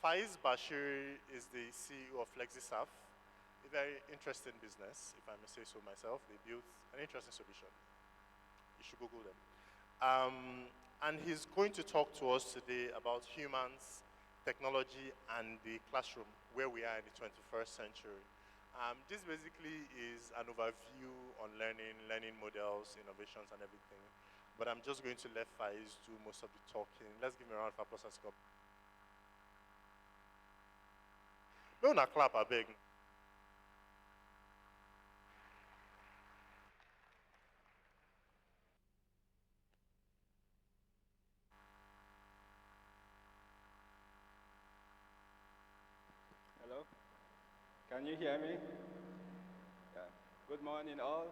Faiz Bashir is the CEO of FlexiSAF, a very interesting business, if I may say so myself. They built an interesting solution. You should Google them. And he's going to talk to us today about humans, technology, and the classroom, where we are in the 21st century. This basically is an overview on learning models, innovations, and everything. But I'm just going to let Faiz do most of the talking. Let's give him a round of applause as well. No, not clap, I beg. Hello, can you hear me? Yeah. Good morning all.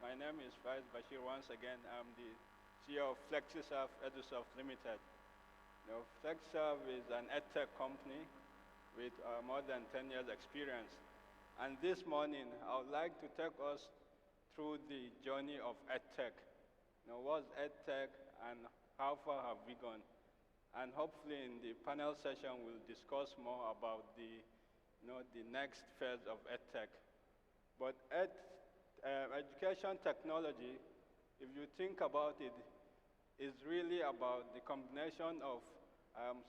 My name is Faiz Bashir once again. I'm the CEO of FlexiSAF EduSoft Limited. FlexiSAF is an Edtech company with more than 10 years experience. And this morning, I would like to take us through the journey of Edtech. What's Edtech and how far have we gone? And hopefully in the panel session, we'll discuss more about the next phase of Edtech. But education technology, if you think about it, is really about the combination of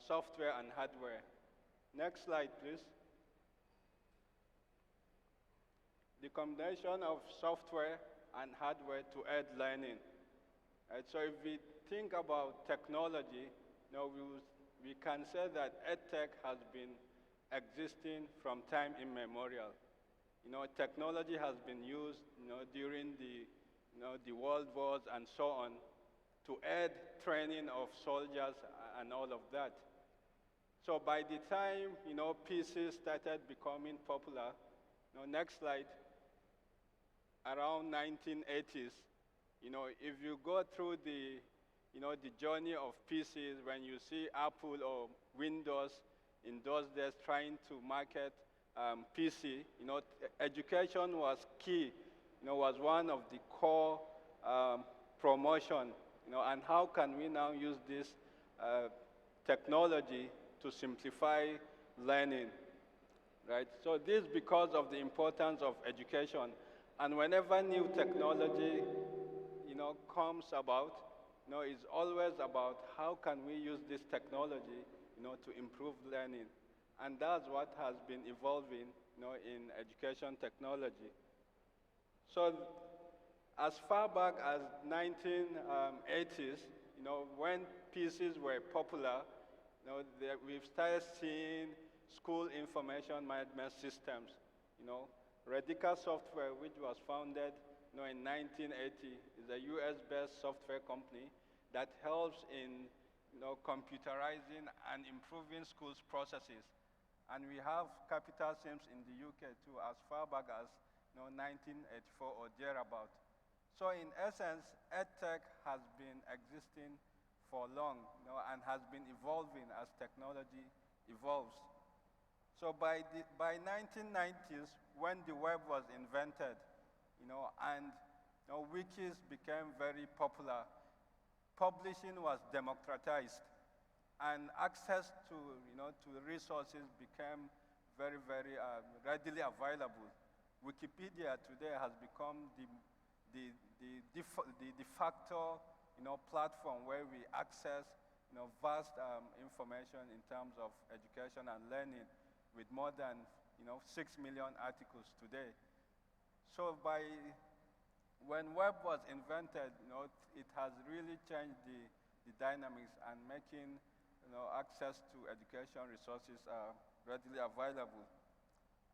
software and hardware. Next slide, please. The combination of software and hardware to aid learning. So if we think about technology, we can say that Edtech has been existing from time immemorial. Technology has been used, during the world wars and so on to aid training of soldiers and all of that. So by the time, PCs started becoming popular, next slide, around 1980s, if you go through the journey of PCs, when you see Apple or Windows in those days trying to market PC, education was key, was one of the core promotion, and how can we now use this technology to simplify learning, right? So this is because of the importance of education. And whenever new technology, comes about, it's always about how can we use this technology, to improve learning. And that's what has been evolving, in education technology. So as far back as 1980s, when PCs were popular, we've started seeing school information management systems. Radical Software, which was founded in 1980, is a US-based software company that helps in computerizing and improving schools' processes. And we have capital SIMs in the UK too, as far back as 1984 or thereabout. So in essence, Edtech has been existing for long, and has been evolving as technology evolves. So by 1990s, when the web was invented, and wikis became very popular, publishing was democratized, and access to to resources became very, very readily available. Wikipedia today has become the de facto platform where we access vast information in terms of education and learning, with more than 6 million articles today. So when web was invented, it has really changed the dynamics and making access to education resources readily available.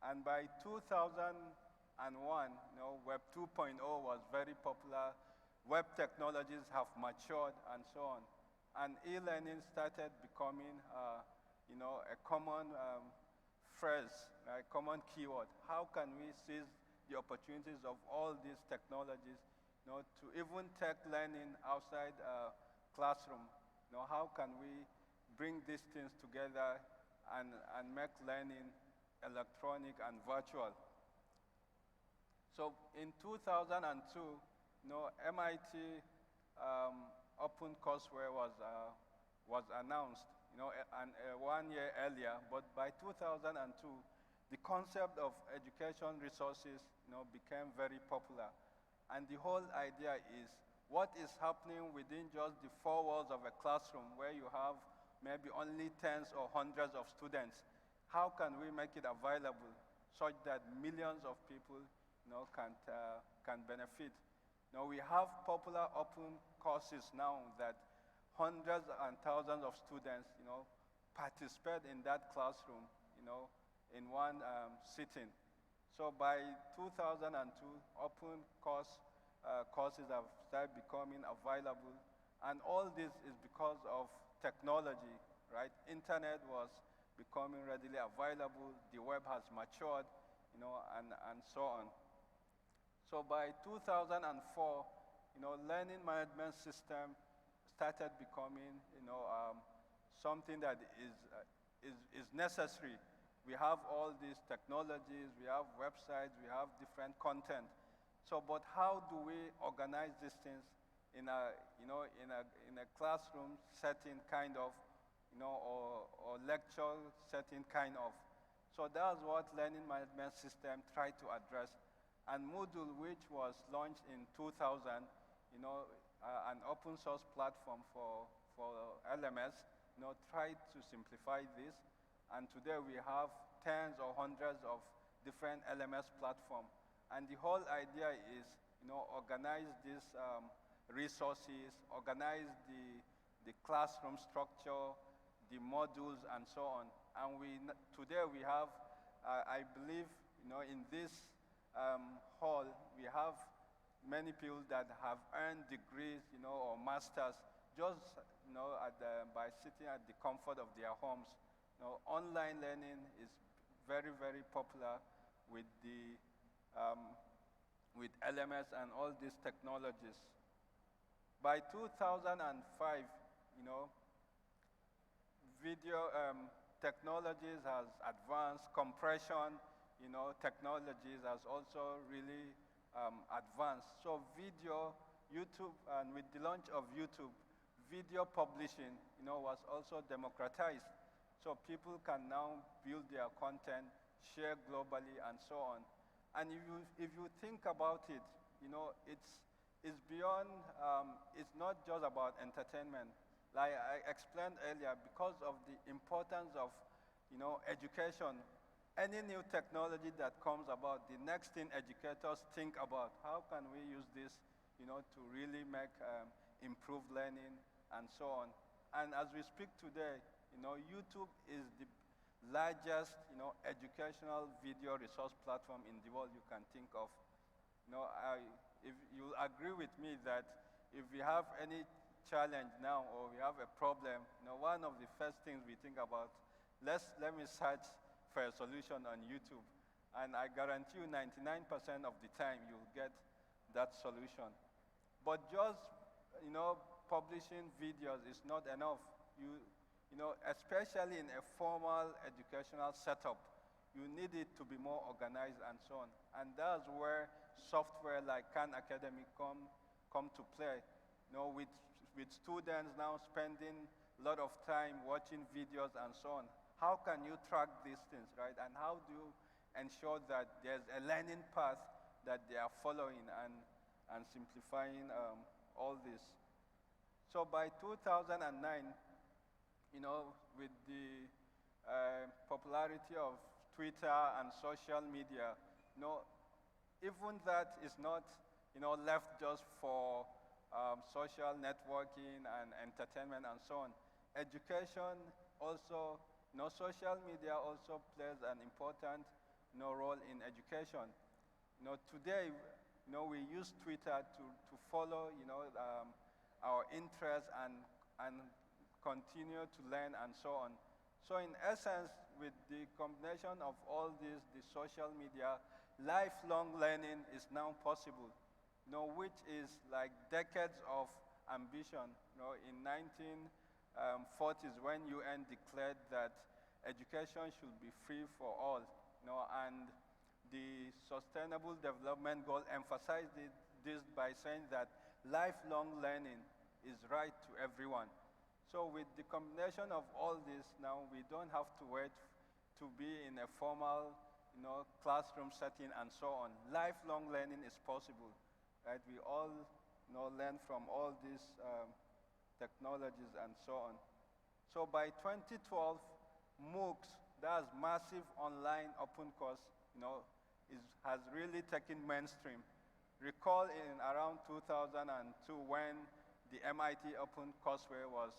And by 2001, Web 2.0 was very popular. Web technologies have matured and so on. And e-learning started becoming a common phrase, a common keyword. How can we seize the opportunities of all these technologies to even take learning outside classroom? How can we bring these things together and make learning electronic and virtual? So in 2002, MIT OpenCourseware was announced. 1 year earlier, but by 2002, the concept of education resources, became very popular. And the whole idea is what is happening within just the four walls of a classroom where you have maybe only tens or hundreds of students. How can we make it available such that millions of people can benefit? We have popular open courses now that hundreds and thousands of students participate in that classroom in one sitting. So by 2002, open courses have started becoming available, and all this is because of technology, right? Internet was becoming readily available, the web has matured, and so on. So by 2004, learning management system started becoming, something that is necessary. We have all these technologies, we have websites, we have different content. So, but how do we organize these things in a classroom setting kind of, or lecture setting kind of? So that's what learning management system tried to address. And Moodle, which was launched in 2000, an open source platform for LMS, tried to simplify this. And today we have tens or hundreds of different LMS platforms. And the whole idea is, organize these resources, organize the classroom structure, the modules, and so on. And today we have, I believe, in this hall, we have many people that have earned degrees, or masters, just, by sitting at the comfort of their homes. Online learning is very, very popular with with LMS and all these technologies. By 2005, video technologies has advanced, compression, technologies has also really advanced. So video, YouTube, and with the launch of YouTube, video publishing, was also democratized. So people can now build their content, share globally, and so on. And if you think about it, it's beyond, it's not just about entertainment. Like I explained earlier, because of the importance of, education, any new technology that comes about, the next thing educators think about, how can we use this, to really make improved learning and so on. And as we speak today, YouTube is the largest, educational video resource platform in the world you can think of. If you agree with me that if we have any challenge now or we have a problem, one of the first things we think about, let me search for a solution on YouTube. And I guarantee you 99% of the time you'll get that solution. But just, publishing videos is not enough. Especially in a formal educational setup, you need it to be more organized and so on. And that's where software like Khan Academy come to play. With students now spending a lot of time watching videos and so on. How can you track these things, right? And how do you ensure that there's a learning path that they are following and simplifying all this? So by 2009, with the popularity of Twitter and social media, even that is not, left just for social networking and entertainment and so on. Education also, social media also plays an important, role in education. Today, we use Twitter to follow, our interests and continue to learn and so on. So in essence, with the combination of all this, the social media, lifelong learning is now possible, which is like decades of ambition. In 1940s, when UN declared that education should be free for all, and the Sustainable Development Goal emphasized this by saying that lifelong learning is right to everyone. So with the combination of all this, now we don't have to wait to be in a formal, classroom setting and so on. Lifelong learning is possible, right? We all, learn from all these technologies and so on. So by 2012, MOOCs, that's massive online open course, has really taken mainstream. Recall in around 2002 when the MIT Open Courseware was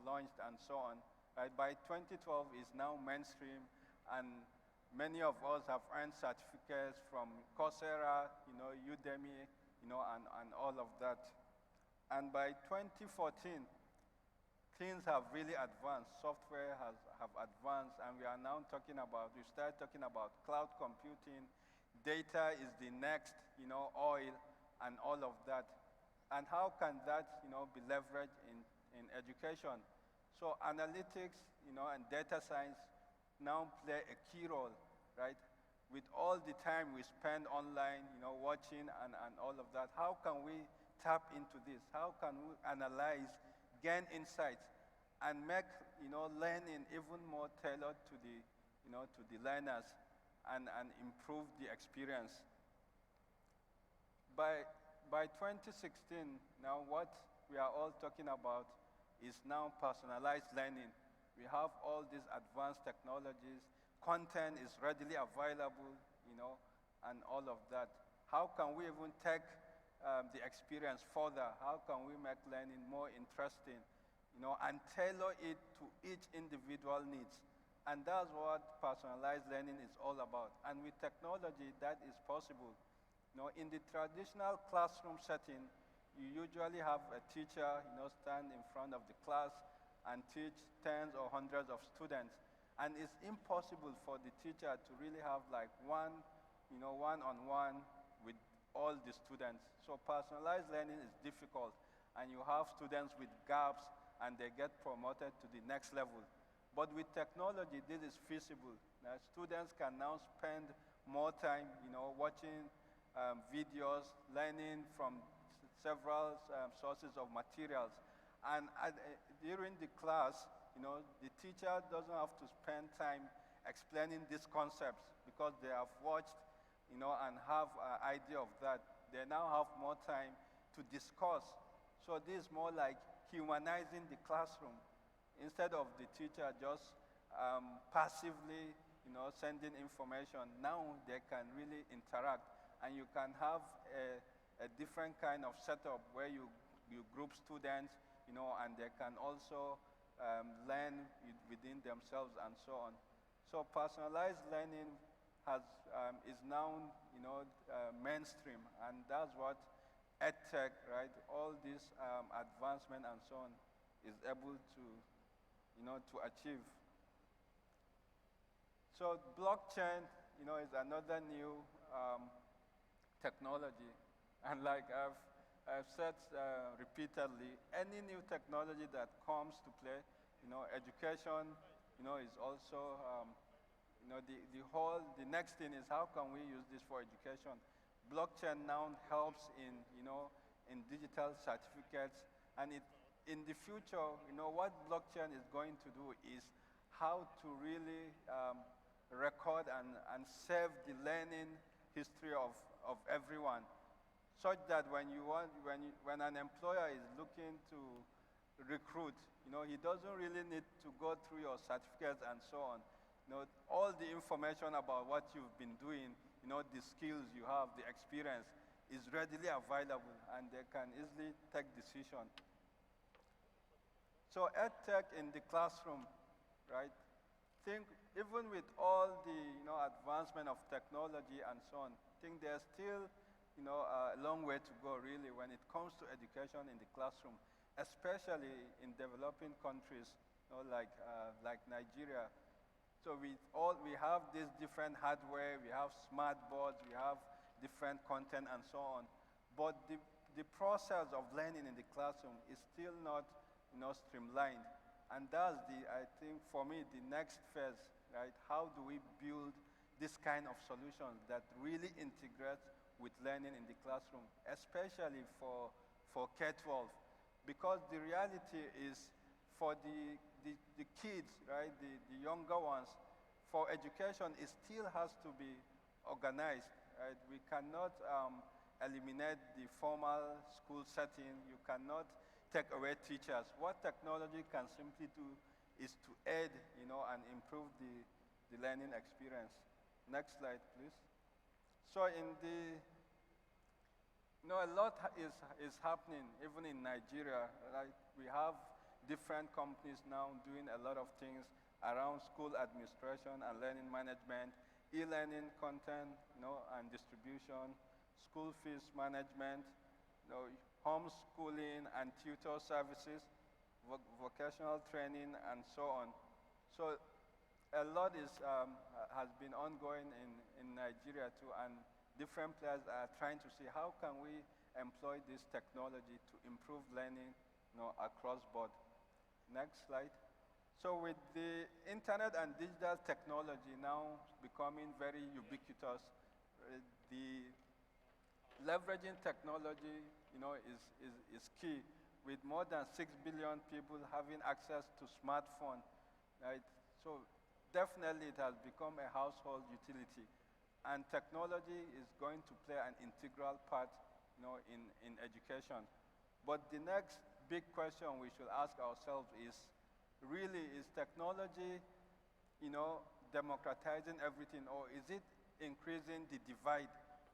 launched and so on. Right? By 2012, it's now mainstream, and many of us have earned certificates from Coursera, Udemy, and all of that. And by 2014, things have really advanced. Software have advanced, and we started talking about cloud computing. Data is the next, oil, and all of that. And how can that, be leveraged in education? So analytics, and data science now play a key role, right? With all the time we spend online, watching and all of that, how can we tap into this? How can we analyze, gain insights, and make, learning even more tailored to the learners and improve the experience? By 2016, now what we are all talking about is now personalized learning. We have all these advanced technologies. Content is readily available, and all of that. How can we even take the experience further? How can we make learning more interesting, and tailor it to each individual needs? And that's what personalized learning is all about. And with technology, that is possible. In the traditional classroom setting, you usually have a teacher, stand in front of the class and teach tens or hundreds of students. And it's impossible for the teacher to really have like one-on-one with all the students. So personalized learning is difficult, and you have students with gaps, and they get promoted to the next level. But with technology, this is feasible. Now, students can now spend more time, watching videos, learning from several sources of materials. And during the class, the teacher doesn't have to spend time explaining these concepts because they have watched, and have an idea of that. They now have more time to discuss. So this is more like humanizing the classroom instead of the teacher just passively, sending information. Now they can really interact, and you can have a different kind of setup where you group students, and they can also learn within themselves and so on. So personalized learning is now, mainstream, and that's what Edtech, right? All this advancement and so on is able to, to achieve. So blockchain, is another new technology, and like I've said repeatedly, any new technology that comes to play, education, is also, the next thing is how can we use this for education? Blockchain now helps in, in digital certificates, and in the future, what blockchain is going to do is how to really record and save the learning history of everyone, such that when an employer is looking to recruit, he doesn't really need to go through your certificates and so on. All the information about what you've been doing, the skills you have, the experience, is readily available, and they can easily take decisions. So Edtech in the classroom, right? Even with all the advancement of technology and so on, there's still a long way to go really when it comes to education in the classroom, especially in developing countries, like Nigeria. So we have this different hardware, we have smart boards, we have different content and so on. But the process of learning in the classroom is still not streamlined. And that's I think for me, the next phase, right? How do we build this kind of solutions that really integrate with learning in the classroom, especially for K-12? Because the reality is, for the kids, right, the younger ones, for education, it still has to be organized, right? We cannot eliminate the formal school setting. You cannot take away teachers. What technology can simply do is to aid, and improve the learning experience. Next slide, please. So a lot is happening, even in Nigeria, right? We have different companies now doing a lot of things around school administration and learning management, e-learning content, and distribution, school fees management, homeschooling and tutor services, vocational training, and so on. So a lot has been ongoing in Nigeria too, and different players are trying to see how can we employ this technology to improve learning, across board. Next slide. So with the internet and digital technology now becoming very ubiquitous, the leveraging technology, is key. With more than 6 billion people having access to smartphone, right? So definitely it has become a household utility. And technology is going to play an integral part, in education. But the next big question we should ask ourselves is, really, is technology, democratizing everything, or is it increasing the divide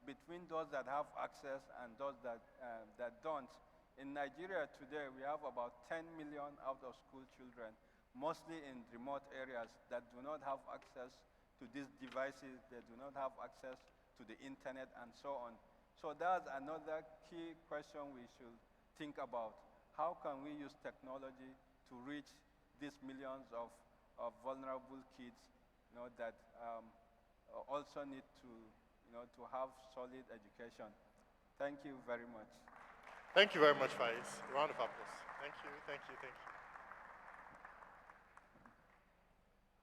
between those that have access and those that don't? In Nigeria today, we have about 10 million out-of-school children, mostly in remote areas that do not have access to these devices, they do not have access to the internet, and so on. So that's another key question we should think about. How can we use technology to reach these millions of vulnerable kids, that also need to have solid education? Thank you very much. Thank you very much, Faiz. A round of applause. Thank you, thank you, thank you.